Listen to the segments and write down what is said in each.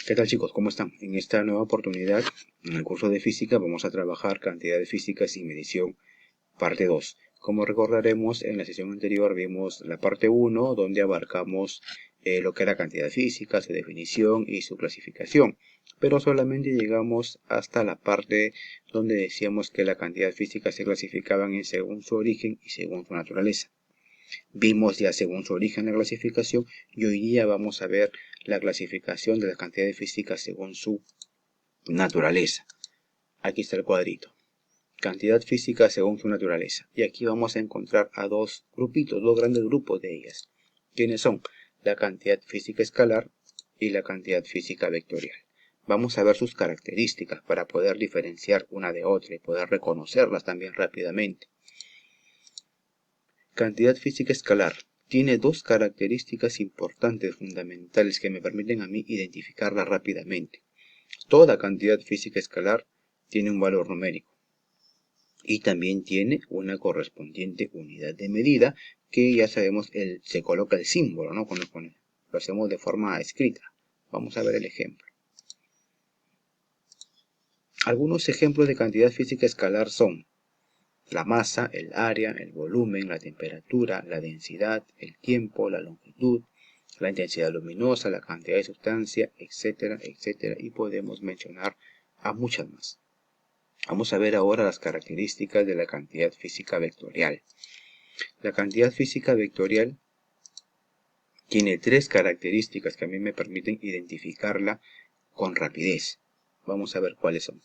¿Qué tal, chicos? ¿Cómo están? En esta nueva oportunidad, en el curso de física, vamos a trabajar cantidades físicas y medición, parte 2. Como recordaremos, en la sesión anterior vimos la parte 1, donde abarcamos lo que era cantidad física, su definición y su clasificación. Pero solamente llegamos hasta la parte donde decíamos que la cantidad física se clasificaban según su origen y según su naturaleza. Vimos ya según su origen la clasificación y hoy día vamos a ver la clasificación de las cantidades físicas según su naturaleza. Aquí está el cuadrito. Cantidad física según su naturaleza. Y aquí vamos a encontrar a dos grupitos, dos grandes grupos de ellas. ¿Quiénes son? La cantidad física escalar y la cantidad física vectorial. Vamos a ver sus características para poder diferenciar una de otra y poder reconocerlas también rápidamente. Cantidad física escalar tiene dos características importantes fundamentales que me permiten a mí identificarla rápidamente. Toda cantidad física escalar tiene un valor numérico y también tiene una correspondiente unidad de medida que ya sabemos, se coloca el símbolo, ¿no? Cuando lo hacemos de forma escrita. Vamos a ver el ejemplo. Algunos ejemplos de cantidad física escalar son la masa, el área, el volumen, la temperatura, la densidad, el tiempo, la longitud, la intensidad luminosa, la cantidad de sustancia, etcétera, etcétera. Y podemos mencionar a muchas más. Vamos a ver ahora las características de la cantidad física vectorial. La cantidad física vectorial tiene tres características que a mí me permiten identificarla con rapidez. Vamos a ver cuáles son.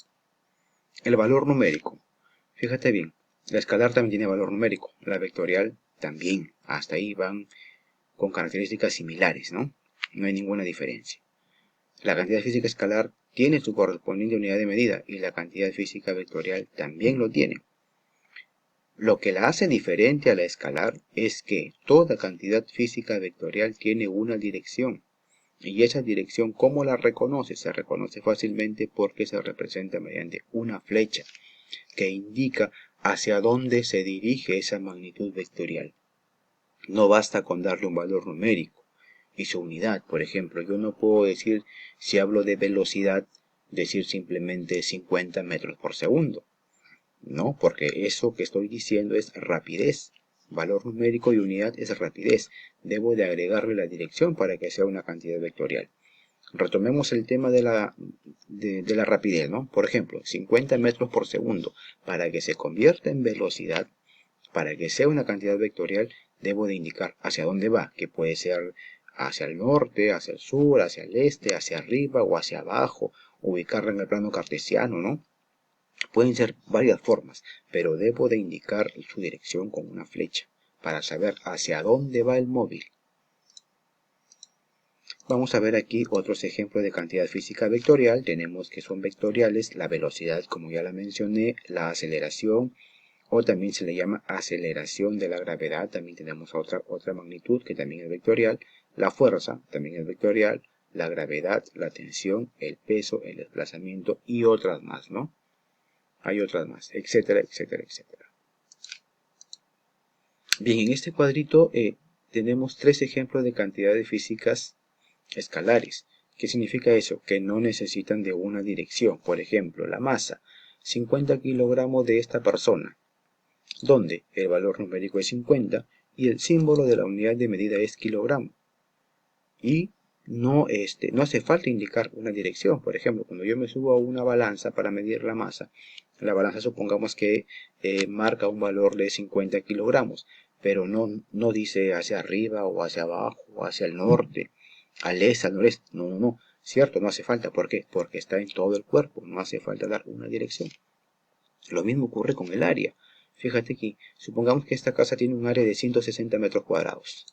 El valor numérico. Fíjate bien. La escalar también tiene valor numérico, la vectorial también. Hasta ahí van con características similares, ¿no? No hay ninguna diferencia. La cantidad física escalar tiene su correspondiente unidad de medida y la cantidad física vectorial también lo tiene. Lo que la hace diferente a la escalar es que toda cantidad física vectorial tiene una dirección. Y esa dirección, ¿cómo la reconoce? Se reconoce fácilmente porque se representa mediante una flecha que indica hacia dónde se dirige esa magnitud vectorial. No basta con darle un valor numérico y su unidad. Por ejemplo, yo no puedo decir, si hablo de velocidad, decir simplemente 50 metros por segundo. No, porque eso que estoy diciendo es rapidez. Valor numérico y unidad es rapidez. Debo de agregarle la dirección para que sea una cantidad vectorial. Retomemos el tema de la rapidez, ¿no? Por ejemplo, 50 metros por segundo. Para que se convierta en velocidad, para que sea una cantidad vectorial, debo de indicar hacia dónde va, que puede ser hacia el norte, hacia el sur, hacia el este, hacia arriba o hacia abajo, ubicarla en el plano cartesiano, ¿no? Pueden ser varias formas, pero debo de indicar su dirección con una flecha, para saber hacia dónde va el móvil. Vamos a ver aquí otros ejemplos de cantidad física vectorial. Tenemos que son vectoriales la velocidad, como ya la mencioné, la aceleración, o también se le llama aceleración de la gravedad. También tenemos otra magnitud que también es vectorial. La fuerza también es vectorial. La gravedad, la tensión, el peso, el desplazamiento y otras más, ¿no? Hay otras más, etcétera, etcétera, etcétera. Bien, en este cuadrito tenemos tres ejemplos de cantidades físicas escalares. ¿Qué significa eso? Que no necesitan de una dirección. Por ejemplo, la masa, 50 kilogramos de esta persona, donde el valor numérico es 50 y el símbolo de la unidad de medida es kilogramo. Y no hace falta indicar una dirección. Por ejemplo, cuando yo me subo a una balanza para medir la masa, la balanza supongamos que marca un valor de 50 kilogramos, pero no dice hacia arriba o hacia abajo o hacia el norte, al este, al noreste. No, cierto, no hace falta. ¿Por qué? Porque está en todo el cuerpo, no hace falta dar una dirección. Lo mismo ocurre con el área. Fíjate aquí, supongamos que esta casa tiene un área de 160 metros cuadrados.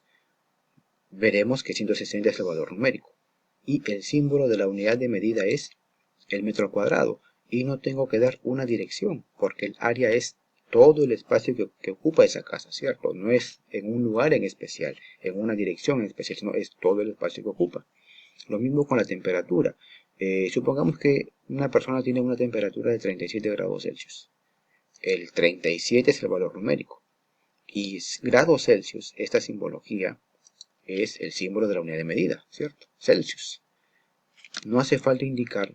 Veremos que 160 es el valor numérico. Y el símbolo de la unidad de medida es el metro cuadrado. Y no tengo que dar una dirección, porque el área es todo el espacio que ocupa esa casa, ¿cierto? No es en un lugar en especial, en una dirección en especial, sino es todo el espacio que ocupa. Lo mismo con la temperatura. Supongamos que una persona tiene una temperatura de 37 grados Celsius. El 37 es el valor numérico. Y grados Celsius, esta simbología, es el símbolo de la unidad de medida, ¿cierto? Celsius. no hace falta indicar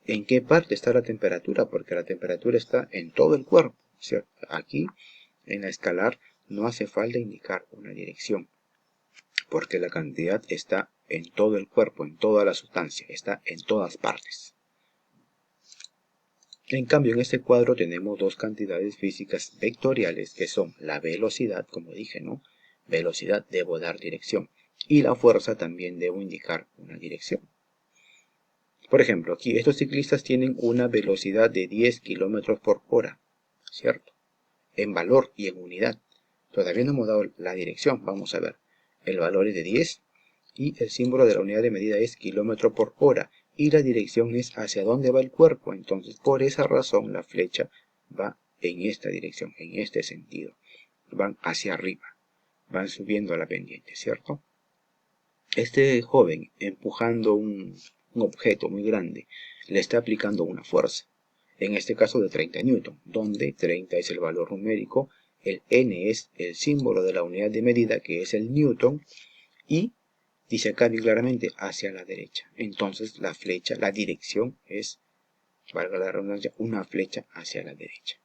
en qué parte está la temperatura, porque la temperatura está en todo el cuerpo, ¿cierto? Aquí, en la escalar, no hace falta indicar una dirección, porque la cantidad está en todo el cuerpo, en toda la sustancia, está en todas partes. En cambio, en este cuadro tenemos dos cantidades físicas vectoriales, que son la velocidad, como dije, ¿no? Velocidad, debo dar dirección, y la fuerza también debo indicar una dirección. Por ejemplo, aquí estos ciclistas tienen una velocidad de 10 km por hora, ¿cierto? En valor y en unidad. Todavía no hemos dado la dirección, vamos a ver. El valor es de 10 y el símbolo de la unidad de medida es kilómetro por hora. Y la dirección es hacia dónde va el cuerpo. Entonces, por esa razón, la flecha va en esta dirección, en este sentido. Van hacia arriba, van subiendo a la pendiente, ¿cierto? Este joven, empujando un objeto muy grande, le está aplicando una fuerza. En este caso de 30 newton, donde 30 es el valor numérico, el N es el símbolo de la unidad de medida, que es el newton, y dice acá bien claramente hacia la derecha. Entonces la flecha, la dirección es, valga la redundancia, una flecha hacia la derecha.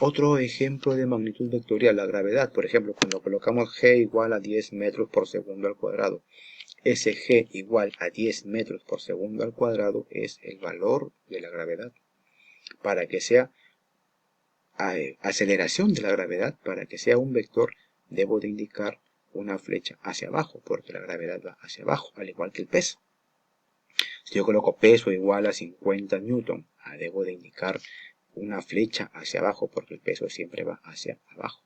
Otro ejemplo de magnitud vectorial, la gravedad. Por ejemplo, cuando colocamos G igual a 10 metros por segundo al cuadrado, ese G igual a 10 metros por segundo al cuadrado es el valor de la gravedad. Para que sea aceleración de la gravedad, para que sea un vector, debo de indicar una flecha hacia abajo, porque la gravedad va hacia abajo, al igual que el peso. Si yo coloco peso igual a 50 newton, debo de indicar una flecha hacia abajo, porque el peso siempre va hacia abajo.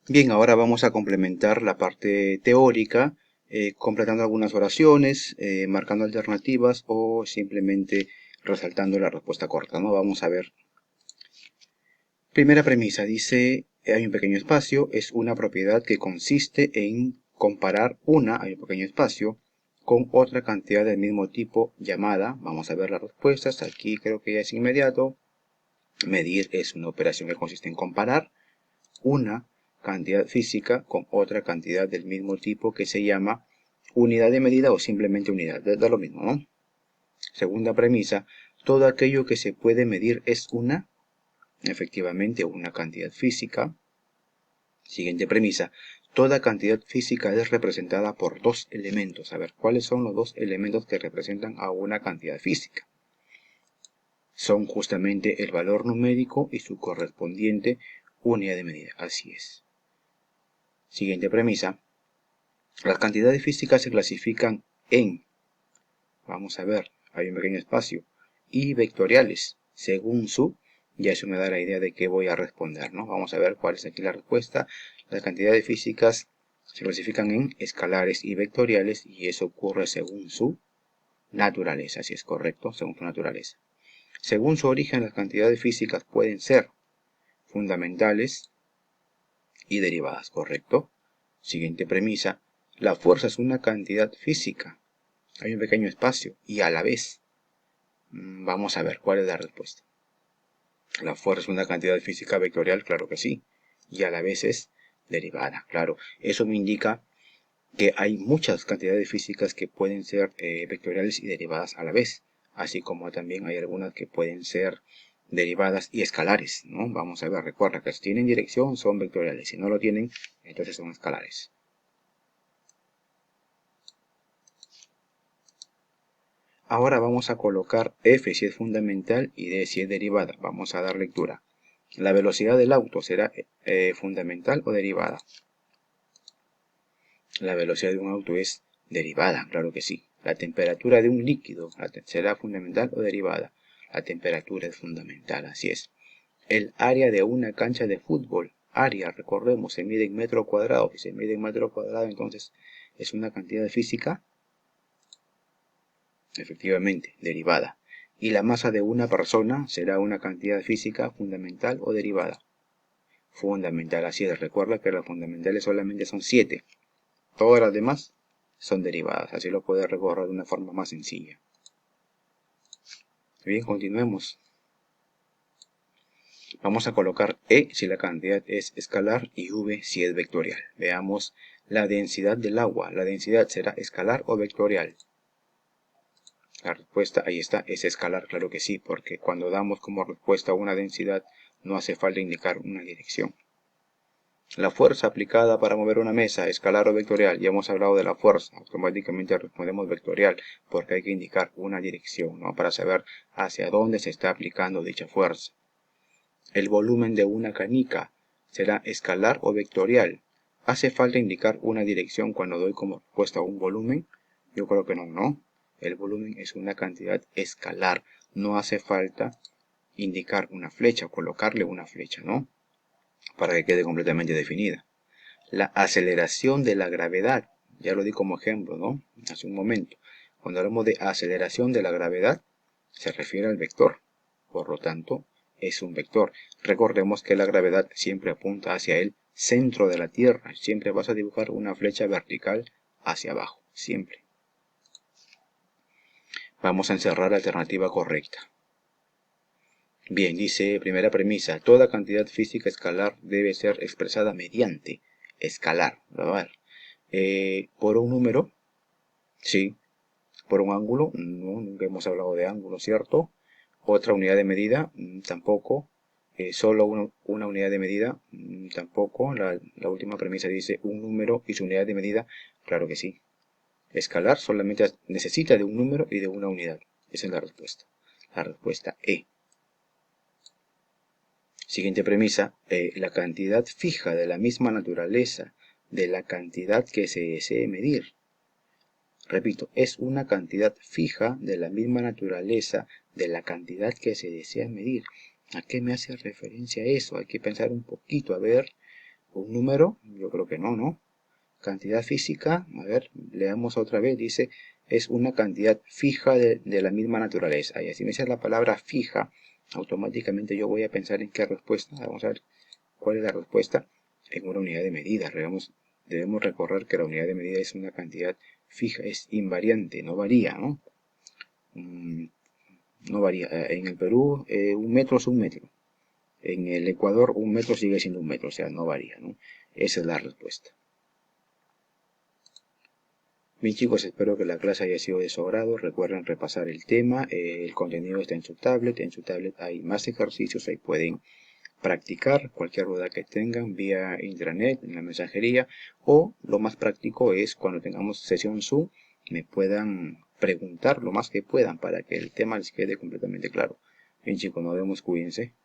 Bien, ahora vamos a complementar la parte teórica, completando algunas oraciones, marcando alternativas o simplemente resaltando la respuesta corta, ¿no? Vamos a ver. Primera premisa, dice, hay un pequeño espacio, es una propiedad que consiste en comparar hay un pequeño espacio, con otra cantidad del mismo tipo llamada, vamos a ver las respuestas, aquí creo que ya es inmediato. Medir es una operación que consiste en comparar una cantidad física con otra cantidad del mismo tipo que se llama unidad de medida o simplemente unidad, da lo mismo, ¿no? Segunda premisa, todo aquello que se puede medir es efectivamente una cantidad física. Siguiente premisa, toda cantidad física es representada por dos elementos. A ver, ¿cuáles son los dos elementos que representan a una cantidad física? Son justamente el valor numérico y su correspondiente unidad de medida. Así es. Siguiente premisa, las cantidades físicas se clasifican en, vamos a ver, hay un pequeño espacio, y vectoriales, según ya eso me da la idea de qué voy a responder, ¿no? Vamos a ver cuál es aquí la respuesta. Las cantidades físicas se clasifican en escalares y vectoriales y eso ocurre según su naturaleza, si es correcto, según su naturaleza. Según su origen, las cantidades físicas pueden ser fundamentales y derivadas, ¿correcto? Siguiente premisa, la fuerza es una cantidad física. Hay un pequeño espacio y a la vez, vamos a ver cuál es la respuesta. La fuerza es una cantidad física vectorial, claro que sí, y a la vez es derivada, claro. Eso me indica que hay muchas cantidades físicas que pueden ser vectoriales y derivadas a la vez, así como también hay algunas que pueden ser derivadas y escalares, ¿no? Vamos a ver, recuerda que si tienen dirección son vectoriales, si no lo tienen, entonces son escalares. Ahora vamos a colocar f si es fundamental y d si es derivada. Vamos a dar lectura. ¿La velocidad del auto será fundamental o derivada? La velocidad de un auto es derivada, claro que sí. La temperatura de un líquido será fundamental o derivada. La temperatura es fundamental, así es. El área de una cancha de fútbol, área, recordemos, se mide en metro cuadrado. Si se mide en metro cuadrado, entonces es una cantidad física, efectivamente, derivada. Y la masa de una persona será una cantidad física fundamental o derivada. Fundamental, así es. Recuerda que las fundamentales solamente son 7. Todas las demás son derivadas. Así lo puedes recordar de una forma más sencilla. Bien, continuemos. Vamos a colocar E si la cantidad es escalar y V si es vectorial. Veamos La densidad del agua. ¿La densidad será escalar o vectorial? La respuesta ahí está, es escalar, claro que sí, porque cuando damos como respuesta una densidad no hace falta indicar una dirección. La fuerza aplicada para mover una mesa, escalar o vectorial. Ya hemos hablado de la fuerza, automáticamente respondemos vectorial, porque hay que indicar una dirección, ¿no? Para saber hacia dónde se está aplicando dicha fuerza. El volumen de una canica, ¿será escalar o vectorial? ¿Hace falta indicar una dirección cuando doy como respuesta un volumen? Yo creo que no, ¿no? El volumen es una cantidad escalar, no hace falta indicar una flecha, colocarle una flecha, ¿no? Para que quede completamente definida. La aceleración de la gravedad, ya lo di como ejemplo, ¿no? Hace un momento. Cuando hablamos de aceleración de la gravedad, se refiere al vector. Por lo tanto, es un vector. Recordemos que la gravedad siempre apunta hacia el centro de la Tierra. Siempre vas a dibujar una flecha vertical hacia abajo. Siempre. Vamos a encerrar la alternativa correcta. Bien, dice, primera premisa, toda cantidad física escalar debe ser expresada mediante escalar. A ver, por un número, sí. Por un ángulo, no, nunca hemos hablado de ángulo, ¿cierto? Otra unidad de medida, tampoco. Solo una unidad de medida, tampoco. La última premisa dice un número y su unidad de medida, claro que sí. Escalar solamente necesita de un número y de una unidad. Esa es la respuesta. La respuesta E. Siguiente premisa, la cantidad fija de la misma naturaleza de la cantidad que se desee medir. Repito, es una cantidad fija de la misma naturaleza de la cantidad que se desea medir. ¿A qué me hace referencia eso? Hay que pensar un poquito, a ver, un número, yo creo que no, ¿no? Cantidad física, a ver, leamos otra vez, dice, es una cantidad fija de la misma naturaleza. Y así me dice la palabra fija, automáticamente yo voy a pensar en qué respuesta. Vamos a ver cuál es la respuesta en una unidad de medida. Debemos recordar que la unidad de medida es una cantidad fija, es invariante, no varía, ¿no? No varía. En el Perú, un metro es un metro. En el Ecuador, un metro sigue siendo un metro, o sea, no varía, ¿no? Esa es la respuesta. Bien chicos, espero que la clase haya sido de su agrado. Recuerden repasar el tema. El contenido está en su tablet. En su tablet hay más ejercicios. Ahí pueden practicar cualquier duda que tengan vía intranet, en la mensajería. O lo más práctico es cuando tengamos sesión Zoom, me puedan preguntar lo más que puedan para que el tema les quede completamente claro. Bien chicos, nos vemos, cuídense.